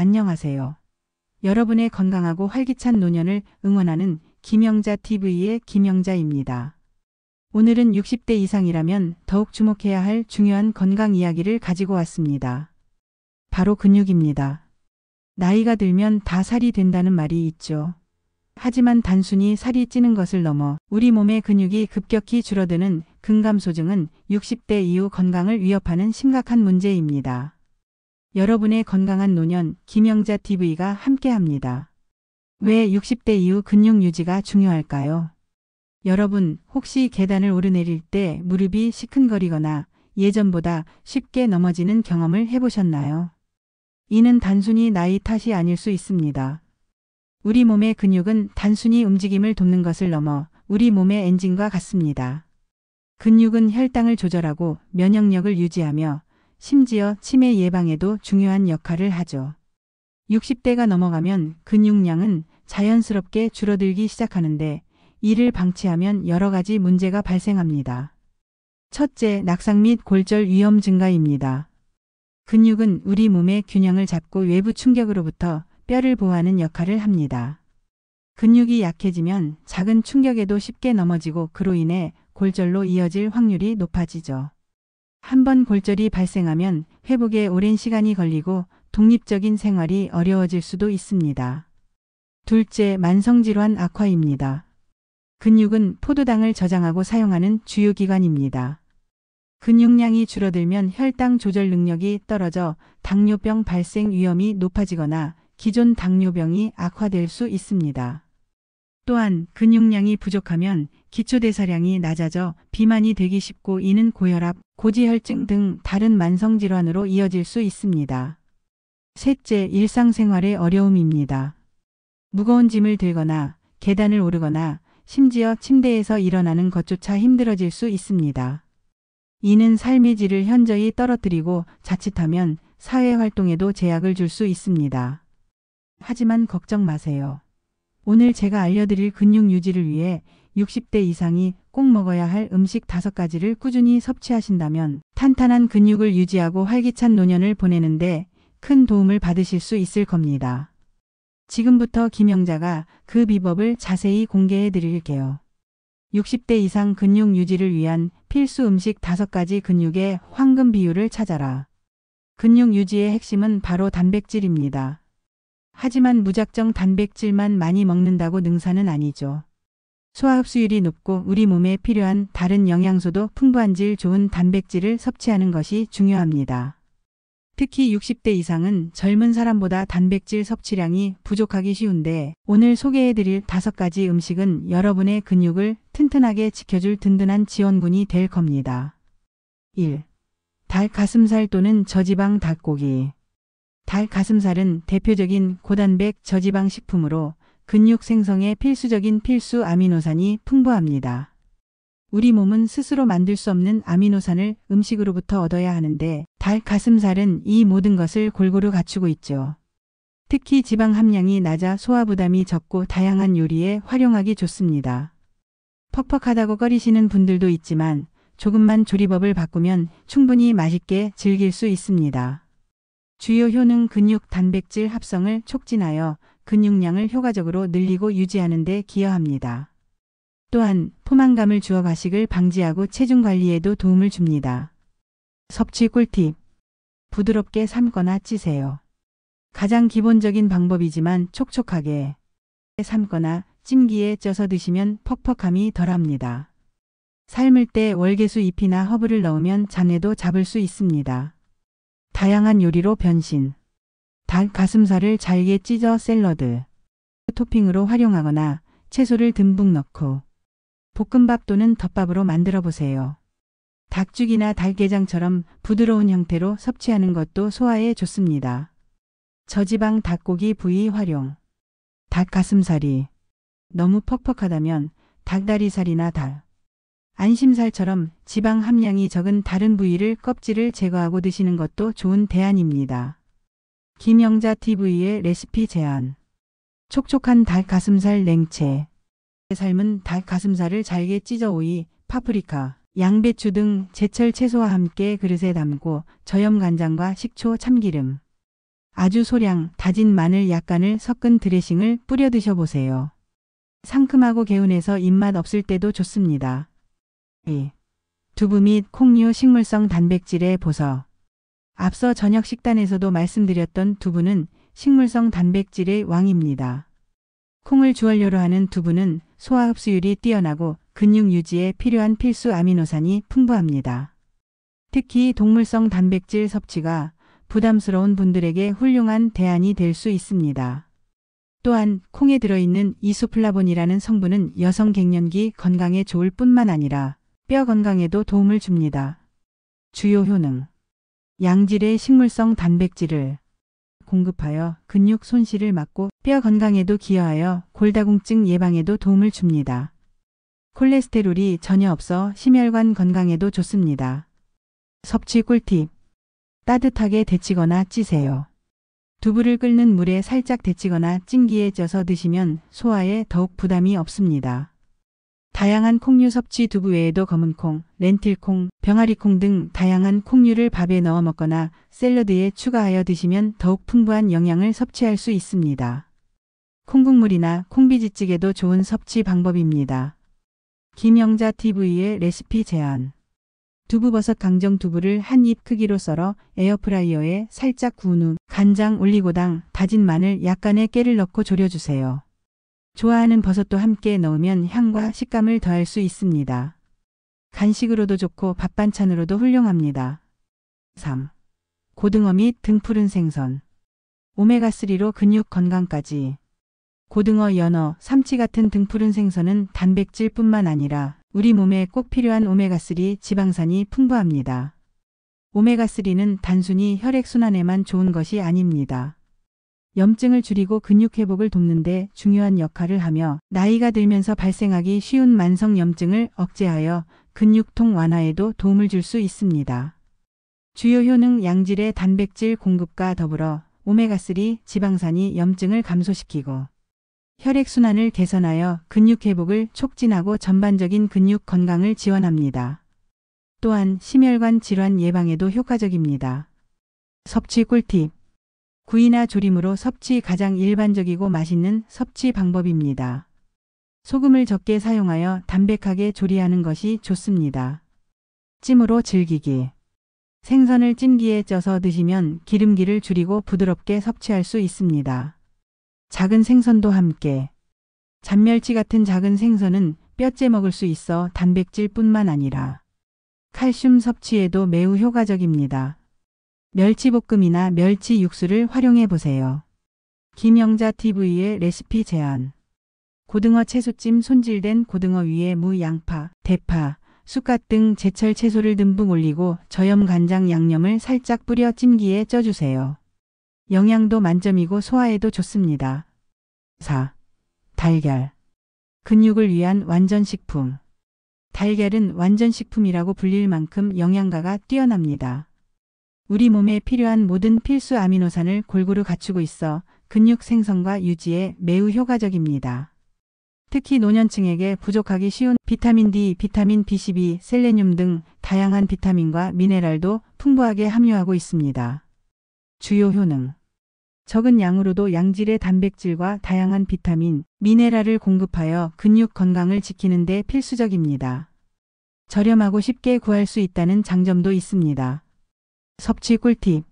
안녕하세요. 여러분의 건강하고 활기찬 노년을 응원하는 김영자TV의 김영자입니다. 오늘은 60대 이상이라면 더욱 주목해야 할 중요한 건강 이야기를 가지고 왔습니다. 바로 근육입니다. 나이가 들면 다 살이 된다는 말이 있죠. 하지만 단순히 살이 찌는 것을 넘어 우리 몸의 근육이 급격히 줄어드는 근감소증은 60대 이후 건강을 위협하는 심각한 문제입니다. 여러분의 건강한 노년 김영자TV가 함께합니다. 왜 60대 이후 근육 유지가 중요할까요? 여러분, 혹시 계단을 오르내릴 때 무릎이 시큰거리거나 예전보다 쉽게 넘어지는 경험을 해보셨나요? 이는 단순히 나이 탓이 아닐 수 있습니다. 우리 몸의 근육은 단순히 움직임을 돕는 것을 넘어 우리 몸의 엔진과 같습니다. 근육은 혈당을 조절하고 면역력을 유지하며 심지어 치매 예방에도 중요한 역할을 하죠. 60대가 넘어가면 근육량은 자연스럽게 줄어들기 시작하는데 이를 방치하면 여러 가지 문제가 발생합니다. 첫째, 낙상 및 골절 위험 증가입니다. 근육은 우리 몸의 균형을 잡고 외부 충격으로부터 뼈를 보호하는 역할을 합니다. 근육이 약해지면 작은 충격에도 쉽게 넘어지고 그로 인해 골절로 이어질 확률이 높아지죠. 한번 골절이 발생하면 회복에 오랜 시간이 걸리고 독립적인 생활이 어려워질 수도 있습니다. 둘째, 만성질환 악화입니다. 근육은 포도당을 저장하고 사용하는 주요 기관입니다. 근육량이 줄어들면 혈당 조절 능력이 떨어져 당뇨병 발생 위험이 높아지거나 기존 당뇨병이 악화될 수 있습니다. 또한 근육량이 부족하면 기초대사량이 낮아져 비만이 되기 쉽고 이는 고혈압, 고지혈증 등 다른 만성질환으로 이어질 수 있습니다. 셋째, 일상생활의 어려움입니다. 무거운 짐을 들거나 계단을 오르거나 심지어 침대에서 일어나는 것조차 힘들어질 수 있습니다. 이는 삶의 질을 현저히 떨어뜨리고 자칫하면 사회활동에도 제약을 줄 수 있습니다. 하지만 걱정 마세요. 오늘 제가 알려드릴 근육 유지를 위해 60대 이상이 꼭 먹어야 할 음식 5가지를 꾸준히 섭취하신다면 탄탄한 근육을 유지하고 활기찬 노년을 보내는데 큰 도움을 받으실 수 있을 겁니다. 지금부터 김영자가 그 비법을 자세히 공개해 드릴게요. 60대 이상 근육 유지를 위한 필수 음식 5가지 근육의 황금 비율을 찾아라. 근육 유지의 핵심은 바로 단백질입니다. 하지만 무작정 단백질만 많이 먹는다고 능사는 아니죠. 소화 흡수율이 높고 우리 몸에 필요한 다른 영양소도 풍부한 질 좋은 단백질을 섭취하는 것이 중요합니다. 특히 60대 이상은 젊은 사람보다 단백질 섭취량이 부족하기 쉬운데 오늘 소개해드릴 5가지 음식은 여러분의 근육을 튼튼하게 지켜줄 든든한 지원군이 될 겁니다. 1. 닭가슴살 또는 저지방 닭고기. 닭가슴살은 대표적인 고단백 저지방 식품으로 근육 생성에 필수적인 필수 아미노산이 풍부합니다. 우리 몸은 스스로 만들 수 없는 아미노산을 음식으로부터 얻어야 하는데 닭가슴살은 이 모든 것을 골고루 갖추고 있죠. 특히 지방 함량이 낮아 소화 부담이 적고 다양한 요리에 활용하기 좋습니다. 퍽퍽하다고 꺼리시는 분들도 있지만 조금만 조리법을 바꾸면 충분히 맛있게 즐길 수 있습니다. 주요 효능 근육 단백질 합성을 촉진하여 근육량을 효과적으로 늘리고 유지하는 데 기여합니다. 또한 포만감을 주어 과식을 방지하고 체중 관리에도 도움을 줍니다. 섭취 꿀팁. 부드럽게 삶거나 찌세요. 가장 기본적인 방법이지만 촉촉하게 삶거나 찜기에 쪄서 드시면 퍽퍽함이 덜합니다. 삶을 때 월계수 잎이나 허브를 넣으면 잡내도 잡을 수 있습니다. 다양한 요리로 변신. 닭 가슴살을 잘게 찢어 샐러드, 토핑으로 활용하거나 채소를 듬뿍 넣고 볶음밥 또는 덮밥으로 만들어 보세요. 닭죽이나 닭게장처럼 부드러운 형태로 섭취하는 것도 소화에 좋습니다. 저지방 닭고기 부위 활용. 닭가슴살이 너무 퍽퍽하다면 닭다리살이나 닭, 안심살처럼 지방 함량이 적은 다른 부위를 껍질을 제거하고 드시는 것도 좋은 대안입니다. 김영자TV의 레시피 제안. 촉촉한 닭가슴살 냉채. 삶은 닭가슴살을 잘게 찢어 오이, 파프리카, 양배추 등 제철 채소와 함께 그릇에 담고 저염 간장과 식초, 참기름, 아주 소량 다진 마늘 약간을 섞은 드레싱을 뿌려 드셔보세요. 상큼하고 개운해서 입맛 없을 때도 좋습니다. 2. 두부 및 콩류 식물성 단백질의 보석. 앞서 저녁 식단에서도 말씀드렸던 두부는 식물성 단백질의 왕입니다. 콩을 주원료로 하는 두부는 소화 흡수율이 뛰어나고 근육 유지에 필요한 필수 아미노산이 풍부합니다. 특히 동물성 단백질 섭취가 부담스러운 분들에게 훌륭한 대안이 될 수 있습니다. 또한 콩에 들어있는 이소플라본이라는 성분은 여성 갱년기 건강에 좋을 뿐만 아니라 뼈 건강에도 도움을 줍니다. 주요 효능. 양질의 식물성 단백질을 공급하여 근육 손실을 막고 뼈 건강에도 기여하여 골다공증 예방에도 도움을 줍니다. 콜레스테롤이 전혀 없어 심혈관 건강에도 좋습니다. 섭취 꿀팁. 따뜻하게 데치거나 찌세요. 두부를 끓는 물에 살짝 데치거나 찜기에 쪄서 드시면 소화에 더욱 부담이 없습니다. 다양한 콩류 섭취. 두부 외에도 검은콩, 렌틸콩, 병아리콩 등 다양한 콩류를 밥에 넣어 먹거나 샐러드에 추가하여 드시면 더욱 풍부한 영양을 섭취할 수 있습니다. 콩국물이나 콩비지찌개도 좋은 섭취 방법입니다. 김영자 TV의 레시피 제안. 두부버섯 강정 두부를 한 입 크기로 썰어 에어프라이어에 살짝 구운 후 간장, 올리고당, 다진 마늘 약간의 깨를 넣고 졸여주세요. 좋아하는 버섯도 함께 넣으면 향과 식감을 더할 수 있습니다. 간식으로도 좋고 밥 반찬으로도 훌륭합니다. 3. 고등어 및 등푸른 생선. 오메가3로 근육 건강까지. 고등어, 연어, 삼치 같은 등푸른 생선은 단백질뿐만 아니라 우리 몸에 꼭 필요한 오메가3 지방산이 풍부합니다. 오메가3는 단순히 혈액순환에만 좋은 것이 아닙니다. 염증을 줄이고 근육 회복을 돕는 데 중요한 역할을 하며 나이가 들면서 발생하기 쉬운 만성 염증을 억제하여 근육통 완화에도 도움을 줄 수 있습니다. 주요 효능. 양질의 단백질 공급과 더불어 오메가3 지방산이 염증을 감소시키고 혈액순환을 개선하여 근육 회복을 촉진하고 전반적인 근육 건강을 지원합니다. 또한 심혈관 질환 예방에도 효과적입니다. 섭취 꿀팁. 구이나 조림으로 섭취. 가장 일반적이고 맛있는 섭취 방법입니다. 소금을 적게 사용하여 담백하게 조리하는 것이 좋습니다. 찜으로 즐기기. 생선을 찜기에 쪄서 드시면 기름기를 줄이고 부드럽게 섭취할 수 있습니다. 작은 생선도 함께. 잔멸치 같은 작은 생선은 뼈째 먹을 수 있어 단백질뿐만 아니라 칼슘 섭취에도 매우 효과적입니다. 멸치볶음이나 멸치 육수를 활용해 보세요. 김영자 TV의 레시피 제안. 고등어 채소찜. 손질된 고등어 위에 무, 양파, 대파, 쑥갓 등 제철 채소를 듬뿍 올리고 저염 간장 양념을 살짝 뿌려 찜기에 쪄주세요. 영양도 만점이고 소화에도 좋습니다. 4. 달걀. 근육을 위한 완전식품. 달걀은 완전식품이라고 불릴 만큼 영양가가 뛰어납니다. 우리 몸에 필요한 모든 필수 아미노산을 골고루 갖추고 있어 근육 생성과 유지에 매우 효과적입니다. 특히 노년층에게 부족하기 쉬운 비타민 D, 비타민 B12, 셀레늄 등 다양한 비타민과 미네랄도 풍부하게 함유하고 있습니다. 주요 효능. 적은 양으로도 양질의 단백질과 다양한 비타민, 미네랄을 공급하여 근육 건강을 지키는 데 필수적입니다. 저렴하고 쉽게 구할 수 있다는 장점도 있습니다. 섭취 꿀팁.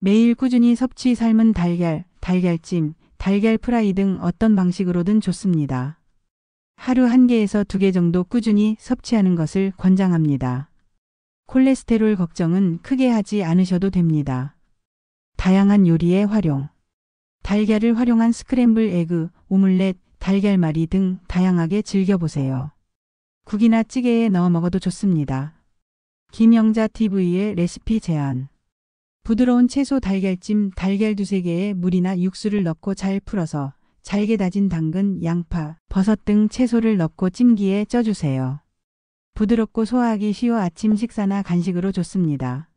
매일 꾸준히 섭취. 삶은 달걀, 달걀찜, 달걀 프라이 등 어떤 방식으로든 좋습니다. 하루 1개에서 2개 정도 꾸준히 섭취하는 것을 권장합니다. 콜레스테롤 걱정은 크게 하지 않으셔도 됩니다. 다양한 요리에 활용. 달걀을 활용한 스크램블 에그, 오믈렛, 달걀말이 등 다양하게 즐겨보세요. 국이나 찌개에 넣어 먹어도 좋습니다. 김영자 TV의 레시피 제안. 부드러운 채소 달걀찜. 달걀 2~3개에 물이나 육수를 넣고 잘 풀어서 잘게 다진 당근, 양파, 버섯 등 채소를 넣고 찜기에 쪄주세요. 부드럽고 소화하기 쉬워 아침 식사나 간식으로 좋습니다.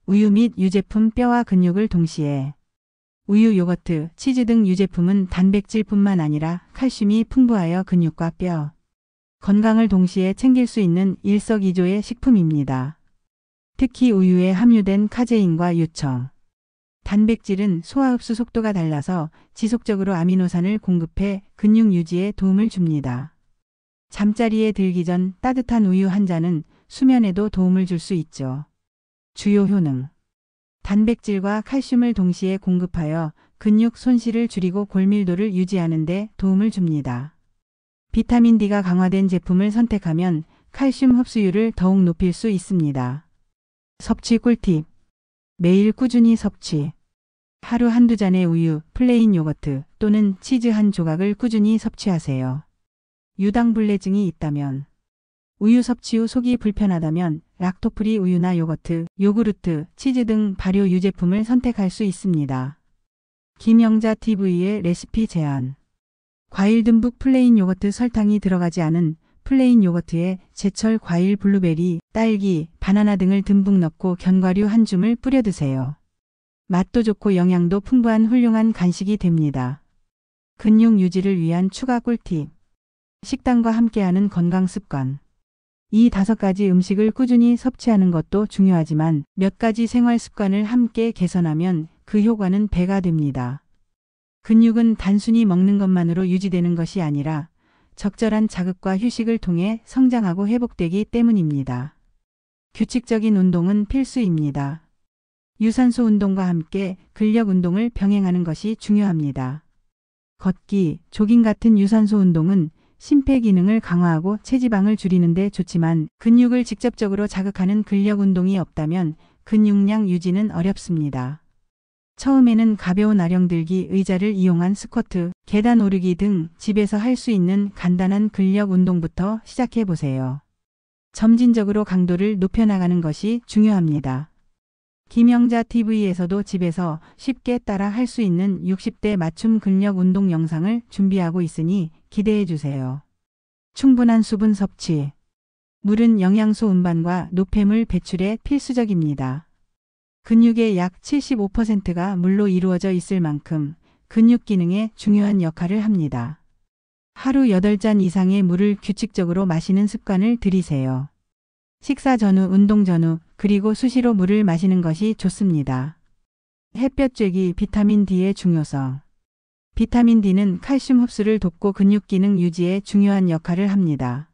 우유 및 유제품. 뼈와 근육을 동시에. 우유, 요거트, 치즈 등 유제품은 단백질뿐만 아니라 칼슘이 풍부하여 근육과 뼈 건강을 동시에 챙길 수 있는 일석이조의 식품입니다. 특히 우유에 함유된 카제인과 유청, 단백질은 소화 흡수 속도가 달라서 지속적으로 아미노산을 공급해 근육 유지에 도움을 줍니다. 잠자리에 들기 전 따뜻한 우유 한 잔은 수면에도 도움을 줄 수 있죠. 주요 효능. 단백질과 칼슘을 동시에 공급하여 근육 손실을 줄이고 골밀도를 유지하는 데 도움을 줍니다. 비타민 D가 강화된 제품을 선택하면 칼슘 흡수율을 더욱 높일 수 있습니다. 섭취 꿀팁. 매일 꾸준히 섭취. 하루 한두 잔의 우유, 플레인 요거트 또는 치즈 한 조각을 꾸준히 섭취하세요. 유당불내증이 있다면, 우유 섭취 후 속이 불편하다면 락토프리 우유나 요거트, 요구르트, 치즈 등 발효 유제품을 선택할 수 있습니다. 김영자 TV의 레시피 제안. 과일 듬뿍 플레인 요거트 설탕이 들어가지 않은 플레인 요거트에 제철 과일 블루베리, 딸기, 바나나 등을 듬뿍 넣고 견과류 한 줌을 뿌려 드세요. 맛도 좋고 영양도 풍부한 훌륭한 간식이 됩니다. 근육 유지를 위한 추가 꿀팁. 식단과 함께하는 건강 습관. 이 5가지 음식을 꾸준히 섭취하는 것도 중요하지만 몇 가지 생활 습관을 함께 개선하면 그 효과는 배가 됩니다. 근육은 단순히 먹는 것만으로 유지되는 것이 아니라 적절한 자극과 휴식을 통해 성장하고 회복되기 때문입니다. 규칙적인 운동은 필수입니다. 유산소 운동과 함께 근력 운동을 병행하는 것이 중요합니다. 걷기, 조깅 같은 유산소 운동은 심폐기능을 강화하고 체지방을 줄이는 데 좋지만 근육을 직접적으로 자극하는 근력 운동이 없다면 근육량 유지는 어렵습니다. 처음에는 가벼운 아령 들기, 의자를 이용한 스쿼트, 계단 오르기 등 집에서 할 수 있는 간단한 근력 운동부터 시작해 보세요. 점진적으로 강도를 높여나가는 것이 중요합니다. 김영자 TV에서도 집에서 쉽게 따라 할 수 있는 60대 맞춤 근력 운동 영상을 준비하고 있으니 기대해 주세요. 충분한 수분 섭취. 물은 영양소 운반과 노폐물 배출에 필수적입니다. 근육의 약 75%가 물로 이루어져 있을 만큼 근육 기능에 중요한 역할을 합니다. 하루 8잔 이상의 물을 규칙적으로 마시는 습관을 들이세요. 식사 전후, 운동 전후, 그리고 수시로 물을 마시는 것이 좋습니다. 햇볕 쬐기. 비타민 D의 중요성. 비타민 D는 칼슘 흡수를 돕고 근육 기능 유지에 중요한 역할을 합니다.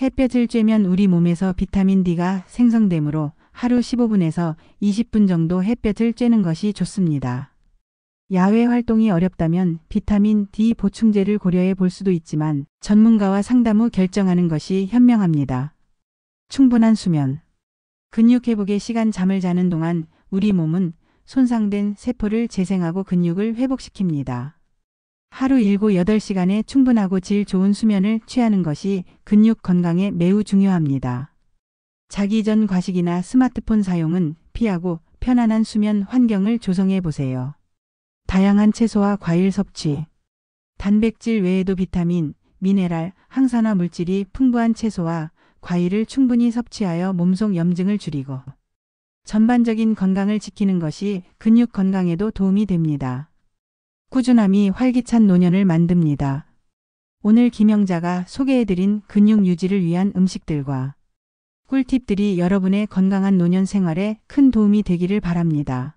햇볕을 쬐면 우리 몸에서 비타민 D가 생성되므로 하루 15분에서 20분 정도 햇볕을 쬐는 것이 좋습니다. 야외 활동이 어렵다면 비타민 D 보충제를 고려해 볼 수도 있지만 전문가와 상담 후 결정하는 것이 현명합니다. 충분한 수면. 근육 회복의 시간. 잠을 자는 동안 우리 몸은 손상된 세포를 재생하고 근육을 회복시킵니다. 하루 7-8시간의 충분하고 질 좋은 수면을 취하는 것이 근육 건강에 매우 중요합니다. 자기 전 과식이나 스마트폰 사용은 피하고 편안한 수면 환경을 조성해 보세요. 다양한 채소와 과일 섭취. 단백질 외에도 비타민, 미네랄, 항산화 물질이 풍부한 채소와 과일을 충분히 섭취하여 몸속 염증을 줄이고 전반적인 건강을 지키는 것이 근육 건강에도 도움이 됩니다. 꾸준함이 활기찬 노년을 만듭니다. 오늘 김영자가 소개해드린 근육 유지를 위한 음식들과 꿀팁들이 여러분의 건강한 노년 생활에 큰 도움이 되기를 바랍니다.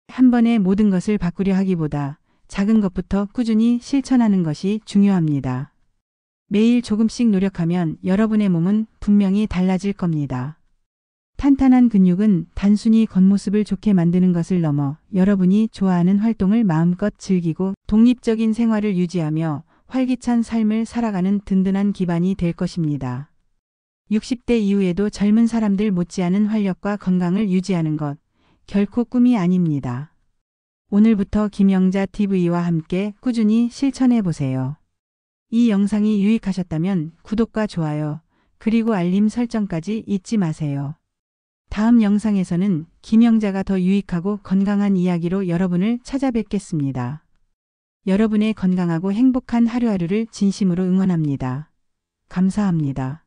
한 번에 모든 것을 바꾸려 하기보다 작은 것부터 꾸준히 실천하는 것이 중요합니다. 매일 조금씩 노력하면 여러분의 몸은 분명히 달라질 겁니다. 탄탄한 근육은 단순히 겉모습을 좋게 만드는 것을 넘어 여러분이 좋아하는 활동을 마음껏 즐기고 독립적인 생활을 유지하며 활기찬 삶을 살아가는 든든한 기반이 될 것입니다. 60대 이후에도 젊은 사람들 못지않은 활력과 건강을 유지하는 것, 결코 꿈이 아닙니다. 오늘부터 김영자 TV와 함께 꾸준히 실천해 보세요. 이 영상이 유익하셨다면 구독과 좋아요, 그리고 알림 설정까지 잊지 마세요. 다음 영상에서는 김영자가 더 유익하고 건강한 이야기로 여러분을 찾아뵙겠습니다. 여러분의 건강하고 행복한 하루하루를 진심으로 응원합니다. 감사합니다.